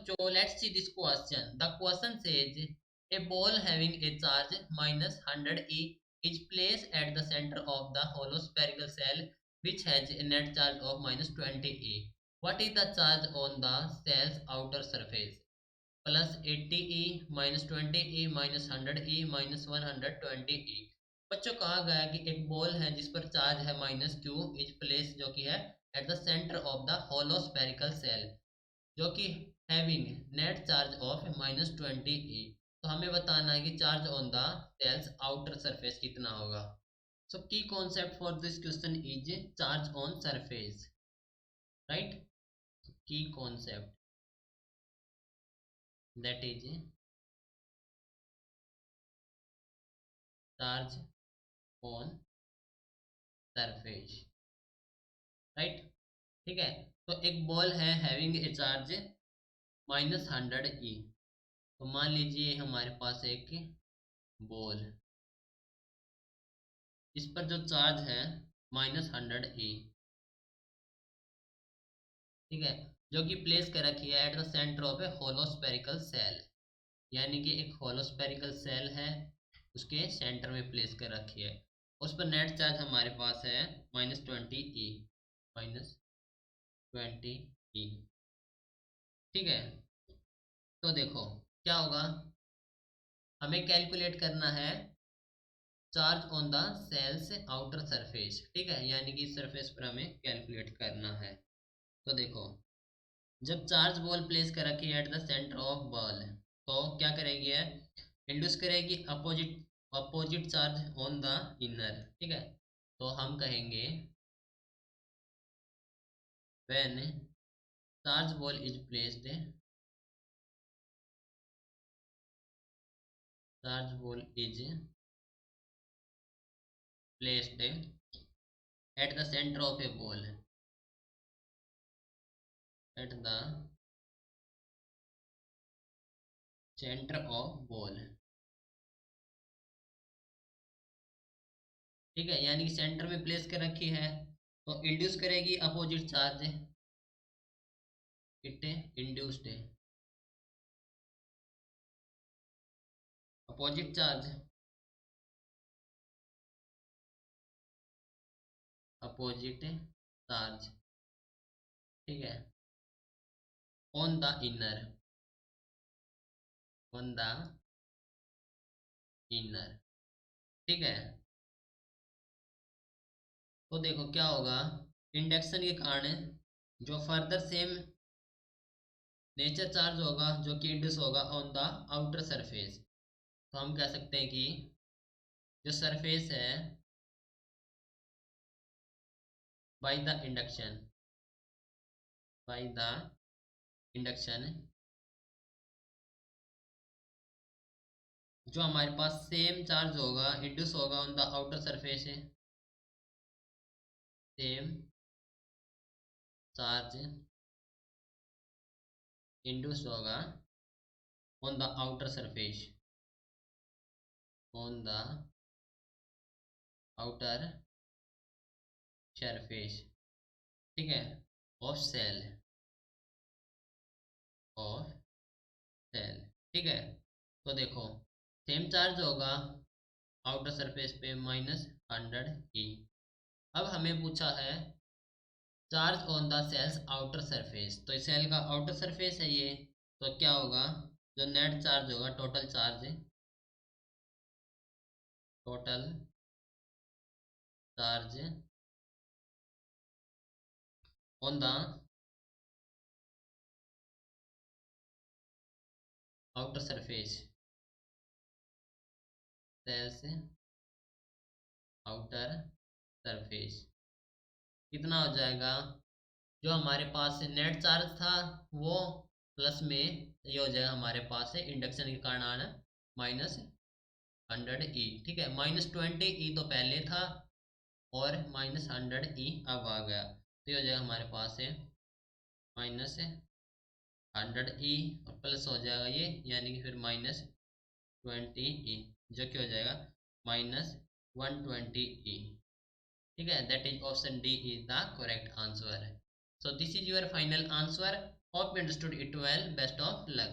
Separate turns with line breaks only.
बच्चों, let's see this question. The question says a ball having a charge minus 100 E is placed at the center of the hollow spherical shell which has a net charge of minus 20 E. What is the charge on the shell's outer surface? Plus 80 E minus 20 E minus 100 E minus 120 ई। बच्चों कहा गया कि एक ball है जिस पर charge है minus Q is place जो कि है at the centre of the hollow spherical shell जो कि having net charge of minus 20 e. तो हमें बताना है कि charge on the shell's outer surface कितना होगा। So key concept for this question is charge on surface, right. Key concept that is charge on surface, right. ठीक है, तो एक बॉल है having a charge minus 100 e. तो मान लीजिए हमारे पास एक बॉल इस पर जो चार्ज है माइनस 100 ई, ठीक है, जो कि प्लेस कर रखी है at the centre of a hollow spherical shell, यानी कि एक होलो स्फेरिकल सेल है उसके सेंटर में प्लेस कर रखी है। उस पर नेट चार्ज हमारे पास है माइनस 20 ई, माइनस 20 ई। ठीक है, तो देखो क्या होगा, हमें कैलकुलेट करना है charge on the shell's outer surface. ठीक है, यानी कि सरफेस पर हमें कैलकुलेट करना है। तो देखो जब चार्ज बॉल प्लेस कर रखी है at the centre of ball तो क्या करेगी है, इंड्यूस करेगी opposite charge on the inner. ठीक है, तो हम कहेंगे when charge ball is placed, charge ball is placed at the centre of A ball, eight the centre of ball. ठीक है, यानी कि सेंटर में प्लेस कर रखी है तो इंड्यूस करेगी opposite charge, it induced opposite charge, opposite charge. ठीक है, on the inner, on the inner. ठीक है, तो देखो क्या होगा, इंडक्शन के कारण जो फर्दर सेम नेचर चार्ज होगा जो कि इंड्यूस होगा ऑन द आउटर सरफेस। तो हम कह सकते हैं कि जो सरफेस है by the induction, by the induction, जो हमारे पास सेम चार्ज होगा इंड्यूस होगा ऑन द आउटर सरफेस है, सेम चार्ज इंड्यूस होगा on the outer surface, on the outer surface. ठीक है, ऑफ सेल, ऑफ सेल। ठीक है, तो देखो सेम चार्ज होगा आउटर सरफेस पे माइनस 100 ई। अब हमें पूछा है charge on the shell's outer surface, तो इस सेल का आउटर सरफेस है ये, तो क्या होगा, जो नेट चार्ज होगा total charge, total charge on the outer surface, shell's outer surface कितना हो जाएगा, जो हमारे पास नेट चार्ज था वो प्लस में ये हो जाएगा हमारे पास है इंडक्शन के कारण आना माइनस 100 ई। ठीक है, माइनस 20 ई तो पहले था और माइनस 100 ई अब आ गया, तो ये हो जाएगा हमारे पास है माइनस 100 ई और प्लस हो जाएगा ये, यानी कि फिर माइनस 20 ई, जो कि हो जाएगा माइनस 120 ई। ठीक है, that is option D is the correct answer. So this is your final answer. Hope you understood it well. Best of luck.